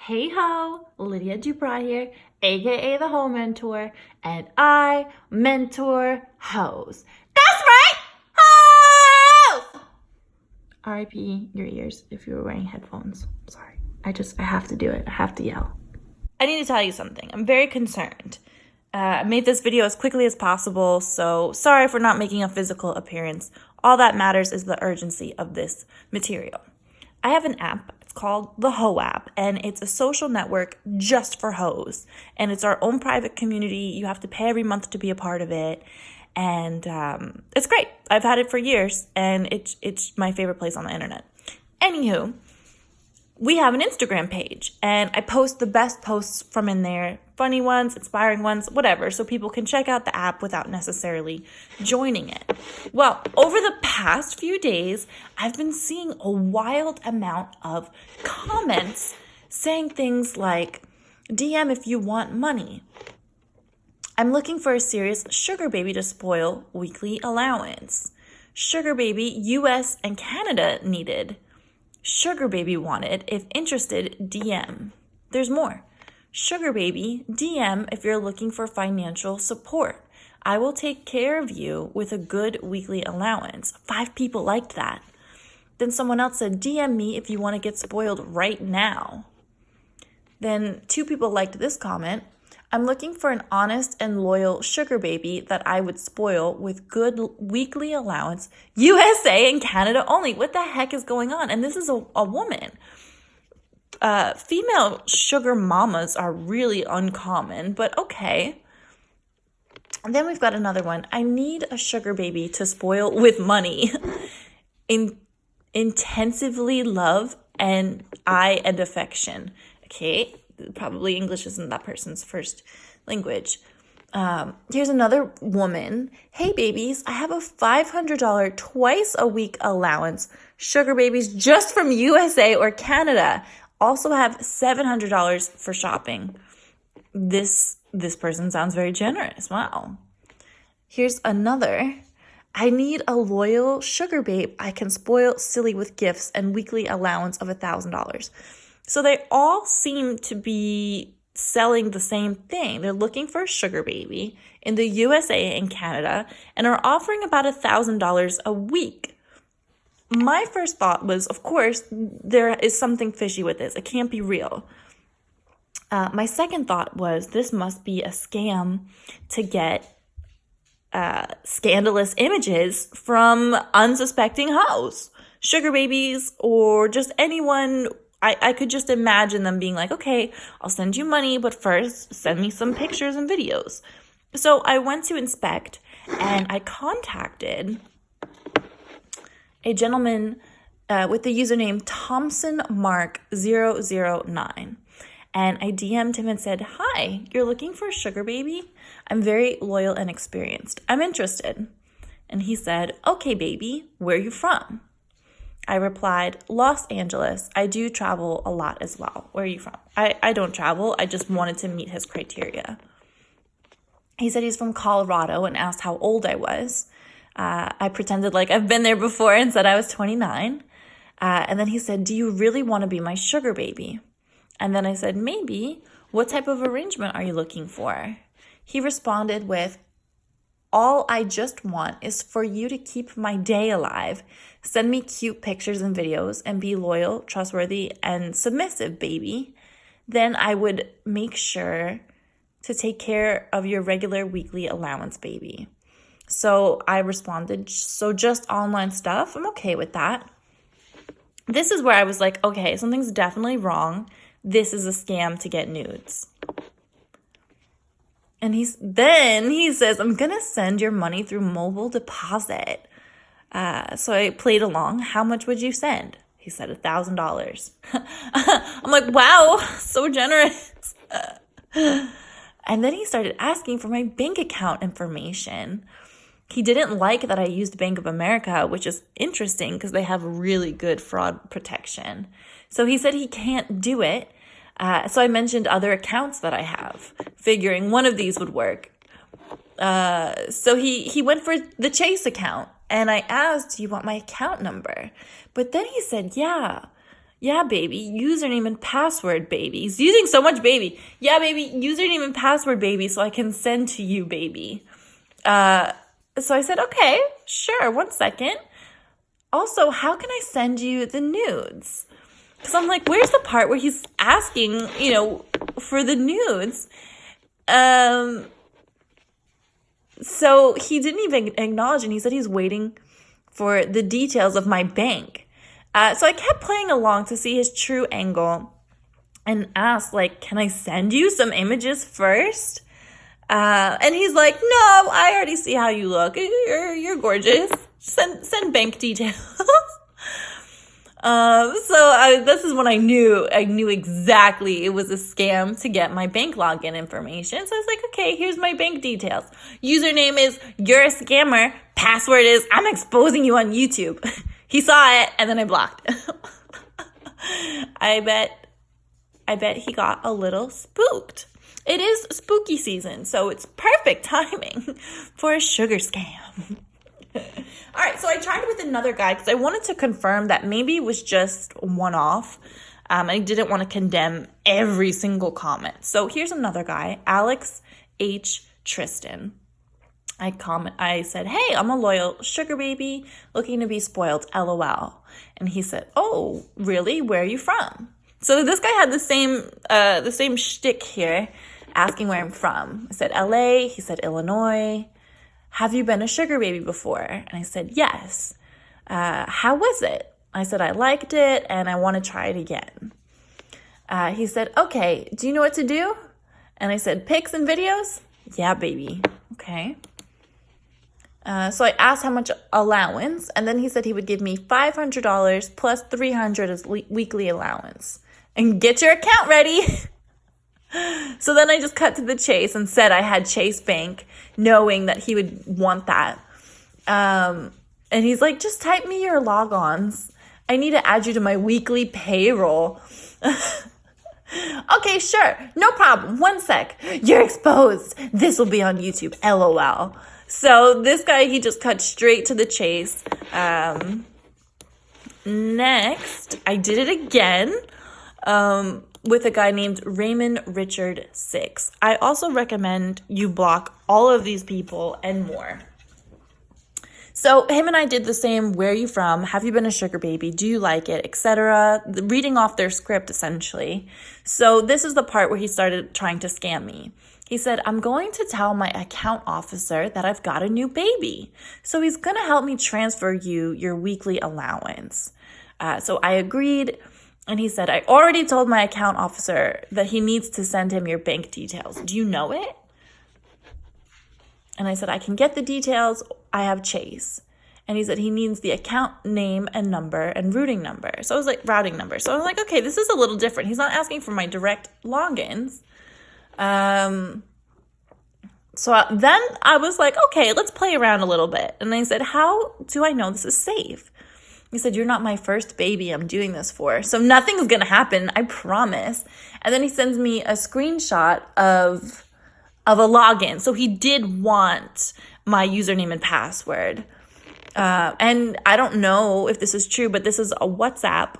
Hey ho, Lydia Dubra here, aka the Hoe Mentor, and I mentor hoes. That's right, hoes! RIP your ears if you were wearing headphones. Sorry, I have to do it. I have to yell. I need to tell you something. I'm very concerned. I made this video as quickly as possible, so sorry for not making a physical appearance. All that matters is the urgency of this material. I have an app. It's called the Hoe app, and it's a social network just for hoes. And it's our own private community. You have to pay every month to be a part of it. And it's great. I've had it for years, and it's my favorite place on the internet. Anywho, we have an Instagram page, and I post the best posts from in there, funny ones, inspiring ones, whatever, so people can check out the app without necessarily joining it. Well, over the past few days, I've been seeing a wild amount of comments saying things like, DM if you want money. I'm looking for a serious sugar baby to spoil, weekly allowance. Sugar baby, US and Canada needed. Sugar baby wanted, if interested, DM. There's more. Sugar baby, DM if you're looking for financial support. I will take care of you with a good weekly allowance. 5 people liked that. Then someone else said, DM me if you want to get spoiled right now. Then 2 people liked this comment. I'm looking for an honest and loyal sugar baby that I would spoil with good weekly allowance, USA and Canada only. What the heck is going on? And this is a woman. Female sugar mamas are really uncommon, but okay. And then we've got another one. I need a sugar baby to spoil with money. Intensively love and affection. Okay. Probably English isn't that person's first language. Here's another woman. Hey babies, I have a $500 twice a week allowance. Sugar babies just from USA or Canada. Also have $700 for shopping. This person sounds very generous. Wow. Here's another. I need a loyal sugar babe I can spoil silly with gifts and weekly allowance of $1,000. So they all seem to be selling the same thing. They're looking for a sugar baby in the USA and Canada and are offering about $1,000 a week. My first thought was, of course, there is something fishy with this. It can't be real. My second thought was this must be a scam to get scandalous images from unsuspecting hoes, sugar babies, or just anyone. I could just imagine them being like, okay, I'll send you money, but first send me some pictures and videos. So I went to inspect and I contacted a gentleman with the username ThompsonMark009. And I DM'd him and said, hi, you're looking for a sugar baby? I'm very loyal and experienced. I'm interested. And he said, okay, baby, where are you from? I replied, Los Angeles. I do travel a lot as well. Where are you from? I don't travel. I just wanted to meet his criteria. He said he's from Colorado and asked how old I was. I pretended like I've been there before and said I was 29. And then he said, do you really want to be my sugar baby? And then I said, maybe. What type of arrangement are you looking for? He responded with, all I just want is for you to keep my day alive. Send me cute pictures and videos and be loyal, trustworthy, and submissive, baby. Then I would make sure to take care of your regular weekly allowance, baby. So I responded, so just online stuff? I'm okay with that. This is where I was like, okay, something's definitely wrong. This is a scam to get nudes. And he says, I'm going to send your money through mobile deposit. So I played along. How much would you send? He said $1,000. I'm like, wow, so generous. And then he started asking for my bank account information. He didn't like that I used Bank of America, which is interesting because they have really good fraud protection. So he said he can't do it. So I mentioned other accounts that I have, figuring one of these would work. So he went for the Chase account, and I asked, do you want my account number? But then he said, yeah, Yeah, baby. Username and password, baby. He's using so much baby. Yeah, baby. Username and password, baby, so I can send to you, baby. So I said, okay, sure, 1 second. Also, how can I send you the nudes? Because I'm like, where's the part where he's asking, for the nudes? So he didn't even acknowledge, and he said he's waiting for the details of my bank. So I kept playing along to see his true angle and asked, like, can I send you some images first? And he's like, no, I already see how you look. You're gorgeous. Send bank details. This is when I knew exactly it was a scam to get my bank login information. So I was like, okay, here's my bank details. Username is you're a scammer. Password is I'm exposing you on YouTube. He saw it and then I blocked it. I bet he got a little spooked. It is spooky season, so it's perfect timing for a sugar scam. All right, so I tried with another guy because I wanted to confirm that maybe it was just one-off. I didn't want to condemn every single comment. So here's another guy, Alex H. Tristan. I said, hey, I'm a loyal sugar baby looking to be spoiled, LOL. And he said, oh, really? Where are you from? So this guy had the same shtick here, asking where I'm from. I said, LA. He said, Illinois. Have you been a sugar baby before? And I said, yes. How was it? I said, I liked it and I want to try it again. He said, okay, do you know what to do? And I said, pics and videos? Yeah, baby. Okay. So I asked how much allowance, and then he said he would give me $500 plus $300 as weekly allowance. And get your account ready. So then I just cut to the chase and said I had Chase Bank, knowing that he would want that. And he's like, just type me your logons. I need to add you to my weekly payroll. Okay, sure. No problem. 1 sec. You're exposed. This will be on YouTube. LOL. So this guy, he just cut straight to the chase. Next, I did it again with a guy named Raymond Richard 6. I also recommend you block all of these people and more. So him and I did the same. Where are you from? Have you been a sugar baby? Do you like it? Etc. Reading off their script, essentially. So this is the part where he started trying to scam me. He said, I'm going to tell my account officer that I've got a new baby. So he's going to help me transfer you your weekly allowance. So I agreed. And he said, I already told my account officer that he needs to send him your bank details. Do you know it? And I said, I can get the details. I have Chase. And he said he needs the account name and number and routing number. So I was like, routing number. So I was like, okay, this is a little different. He's not asking for my direct logins. So then I was like, okay, let's play around a little bit. And I said, how do I know this is safe? He said, you're not my first baby I'm doing this for. So nothing's going to happen. I promise. And then he sends me a screenshot of a login. So he did want my username and password. And I don't know if this is true, but this is a WhatsApp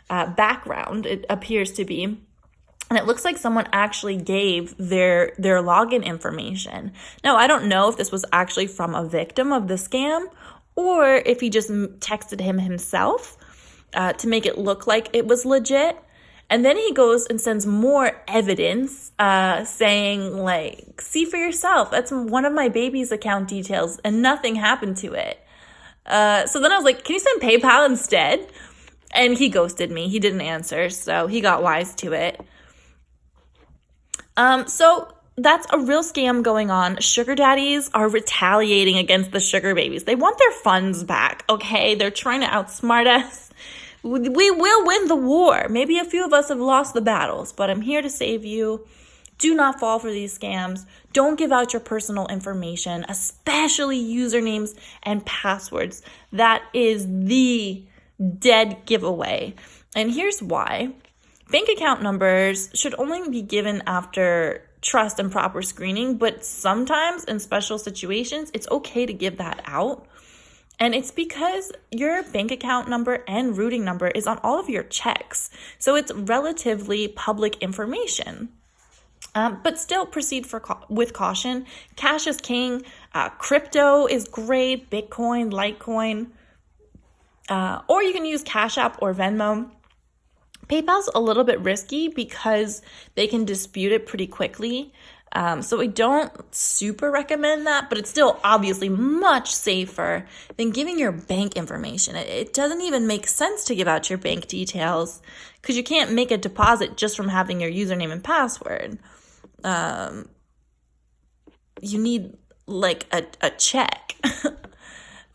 background. It appears to be. And it looks like someone actually gave their login information. Now, I don't know if this was actually from a victim of the scam or if he just texted him himself to make it look like it was legit. And then he goes and sends more evidence saying, like, see for yourself. That's one of my baby's account details and nothing happened to it. So then I was like, can you send PayPal instead? And he ghosted me. He didn't answer, so he got wise to it. So that's a real scam going on. Sugar daddies are retaliating against the sugar babies. They want their funds back, okay? They're trying to outsmart us. We will win the war. Maybe a few of us have lost the battles, but I'm here to save you. Do not fall for these scams. Don't give out your personal information, especially usernames and passwords. That is the dead giveaway. And here's why. Bank account numbers should only be given after trust and proper screening, but sometimes in special situations, it's okay to give that out. And it's because your bank account number and routing number is on all of your checks. So it's relatively public information. But still proceed with caution. Cash is king. Crypto is great. Bitcoin, Litecoin. Or you can use Cash App or Venmo. PayPal's a little bit risky because they can dispute it pretty quickly. So I don't super recommend that, but it's still obviously much safer than giving your bank information. It doesn't even make sense to give out your bank details because you can't make a deposit just from having your username and password. You need like a check.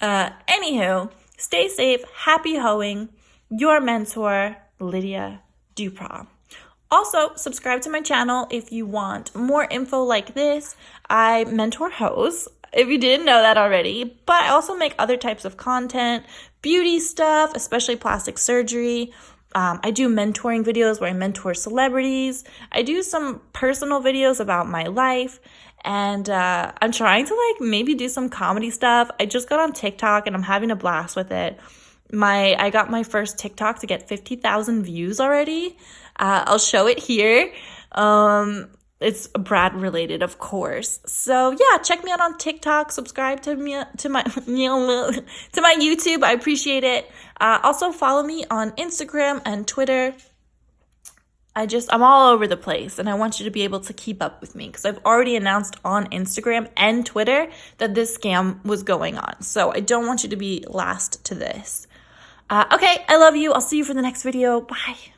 Anywho, stay safe, happy hoeing. Your mentor, Lydia Dupras. Also, subscribe to my channel if you want more info like this. I mentor hoes, if you didn't know that already, but I also make other types of content, beauty stuff, especially plastic surgery. I do mentoring videos where I mentor celebrities. I do some personal videos about my life, and I'm trying to maybe do some comedy stuff. I just got on TikTok and I'm having a blast with it. I got my first TikTok to get 50,000 views already. I'll show it here. It's Brad related, of course. So yeah, check me out on TikTok. Subscribe to my YouTube. I appreciate it. Also follow me on Instagram and Twitter. I'm all over the place, and I want you to be able to keep up with me because I've already announced on Instagram and Twitter that this scam was going on. So I don't want you to be last to this. Okay, I love you. I'll see you for the next video. Bye.